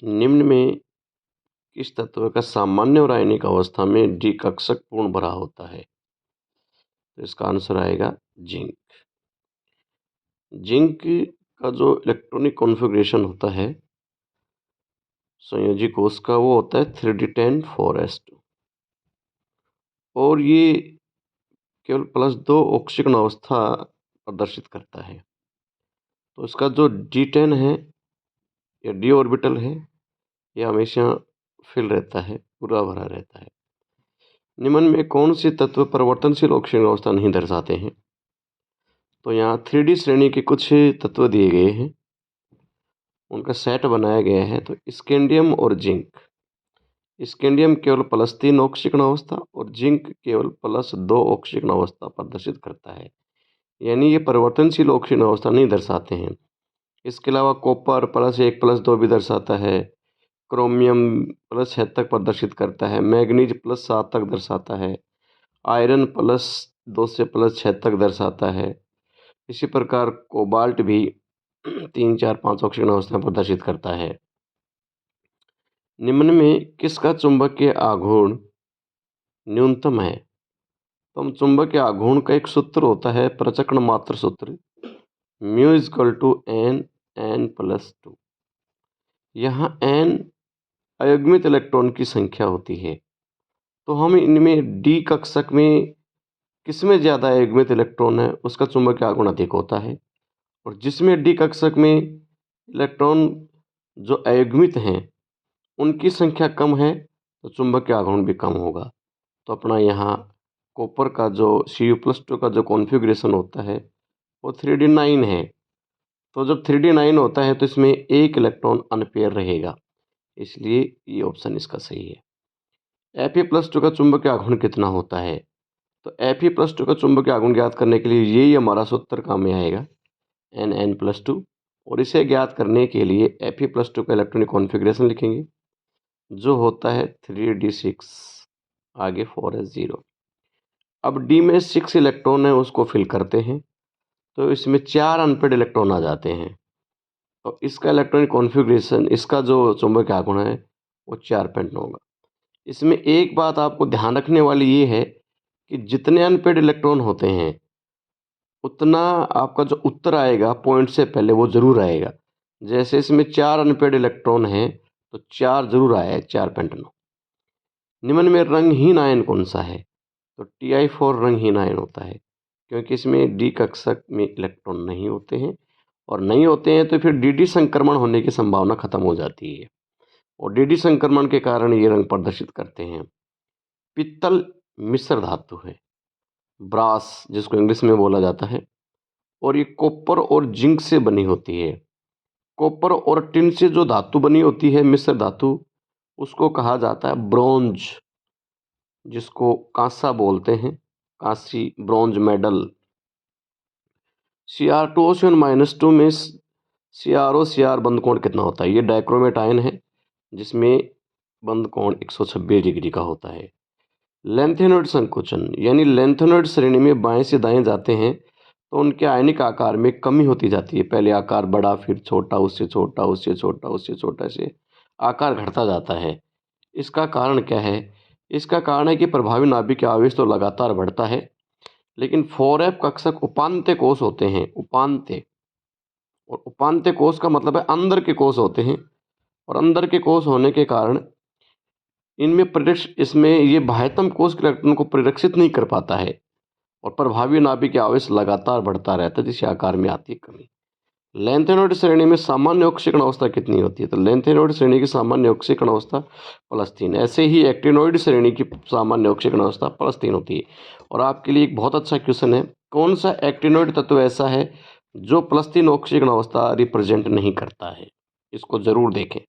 निम्न में किस तत्व का सामान्य और आयनिक अवस्था में डी कक्षक पूर्ण भरा होता है? तो इसका आंसर आएगा जिंक। जिंक का जो इलेक्ट्रॉनिक कॉन्फ़िगरेशन होता है संयोजी कोष का, वो होता है 3d10 4s2 और ये केवल +2 ऑक्सीकरण अवस्था प्रदर्शित करता है। तो इसका जो D10 है या d ऑर्बिटल है, ये हमेशा फिल रहता है, पूरा भरा रहता है। निम्न में कौन से तत्व परिवर्तनशील ऑक्सीकरण अवस्था नहीं दर्शाते हैं? तो यहाँ 3D श्रेणी के कुछ तत्व दिए गए हैं, उनका सेट बनाया गया है। तो स्कैंडियम और जिंक। स्कैंडियम केवल +3 ऑक्सीकरण अवस्था और जिंक केवल +2 ऑक्सीकरण अवस्था प्रदर्शित करता है, यानी ये परिवर्तनशील ऑक्सीकरण अवस्था नहीं दर्शाते हैं। इसके अलावा कॉपर +1 +2 भी दर्शाता है, क्रोमियम +6 तक प्रदर्शित करता है, मैग्नीज +7 तक दर्शाता है, आयरन +2 से +6 तक दर्शाता है। इसी प्रकार कोबाल्ट भी 3, 4, 5 ऑक्सीकरण अवस्था प्रदर्शित करता है। निम्न में किसका चुंबकीय आघूर्ण न्यूनतम है? तो हम चुंबकीय आघूर्ण का एक सूत्र होता है, प्रचक्रण मात्र सूत्र, μ n(n+2). यहाँ n अयुग्मित इलेक्ट्रॉन की संख्या होती है। तो हम इनमें डी कक्षक में किसमें ज़्यादा अयुग्मित इलेक्ट्रॉन है, उसका चुंबकीय आघूर्ण अधिक होता है, और जिसमें डी कक्षक में इलेक्ट्रॉन जो अयुग्मित हैं उनकी संख्या कम है, तो चुंबकीय आघूर्ण भी कम होगा। तो अपना यहाँ कॉपर का जो Cu+2 का जो कॉन्फ़िगरेशन होता है वो 3d9 है। तो जब 3d9 होता है तो इसमें एक इलेक्ट्रॉन अनपेयर रहेगा, इसलिए ये ऑप्शन इसका सही है। Fe+2 का चुंबकीय आघूर्ण कितना होता है? तो Fe+2 का चुंबकीय आघूर्ण ज्ञात करने के लिए यही हमारा सूत्र काम में आएगा, Nn+2। और इसे ज्ञात करने के लिए Fe+2 का इलेक्ट्रॉनिक कॉन्फ़िगरेशन लिखेंगे, जो होता है 3d6 आगे 4s0। अब डी में 6 इलेक्ट्रॉन है, उसको फिल करते हैं, तो इसमें 4 अनपेड इलेक्ट्रॉन आ जाते हैं। तो इसका इलेक्ट्रॉनिक कॉन्फ़िगरेशन, इसका जो चुंबकीय आघूर्ण है वो 4.9 होगा। इसमें एक बात आपको ध्यान रखने वाली ये है कि जितने अनपेड इलेक्ट्रॉन होते हैं उतना आपका जो उत्तर आएगा पॉइंट से पहले वो ज़रूर आएगा। जैसे इसमें 4 अनपेड इलेक्ट्रॉन हैं तो 4 ज़रूर आया है, 4.9। निम्न में रंगहीन आयन कौन सा है? तो Ti4 रंगहीन आयन होता है, क्योंकि इसमें डी कक्षक में इलेक्ट्रॉन नहीं होते हैं, और नहीं होते हैं तो फिर डी संक्रमण होने की संभावना खत्म हो जाती है, और डी संक्रमण के कारण ये रंग प्रदर्शित करते हैं। पित्तल मिश्र धातु है, ब्रास जिसको इंग्लिश में बोला जाता है, और ये कॉपर और जिंक से बनी होती है। कॉपर और टिन से जो धातु बनी होती है, मिश्र धातु, उसको कहा जाता है ब्रोंज, जिसको कांसा बोलते हैं, कांसी ब्रोंज मेडल। Cr2OCl-2 में CrO-Cr बंध कोण कितना होता है? ये डाइक्रोमेट आयन है, जिसमें बंध कोण 126 डिग्री का होता है। लेंथेनॉइड संकोचन, यानी लेंथेनॉइड श्रेणी में बाएं से दाएं जाते हैं तो उनके आयनिक आकार में कमी होती जाती है। पहले आकार बड़ा, फिर छोटा, उससे छोटा, उससे छोटा, उससे छोटा, से आकार घटता जाता है। इसका कारण क्या है? इसका कारण है कि प्रभावी नाभिक आवेश तो लगातार बढ़ता है, लेकिन 4f कक्षक उपांत्य कोष होते हैं, उपांत्य। और उपांत्य कोष का मतलब है अंदर के कोष होते हैं, और अंदर के कोष होने के कारण इसमें ये बाह्यतम कोष के इलेक्ट्रॉन को परिरक्षित नहीं कर पाता है, और प्रभावी नाभिक आवेश लगातार बढ़ता रहता है, जिससे आकार में आती है कमी। लेंथेनॉइड श्रेणी में सामान्य ऑक्सीकरण अवस्था कितनी होती है? तो लेंथेनॉइड श्रेणी की सामान्य ऑक्सीकरण अवस्था +3। ऐसे ही एक्टिनॉइड श्रेणी की सामान्य ऑक्सीकरण अवस्था +3 होती है। और आपके लिए एक बहुत अच्छा क्वेश्चन है, कौन सा एक्टिनॉइड तत्व ऐसा है जो +3 ऑक्सीकरण अवस्था रिप्रेजेंट नहीं करता है? इसको जरूर देखें।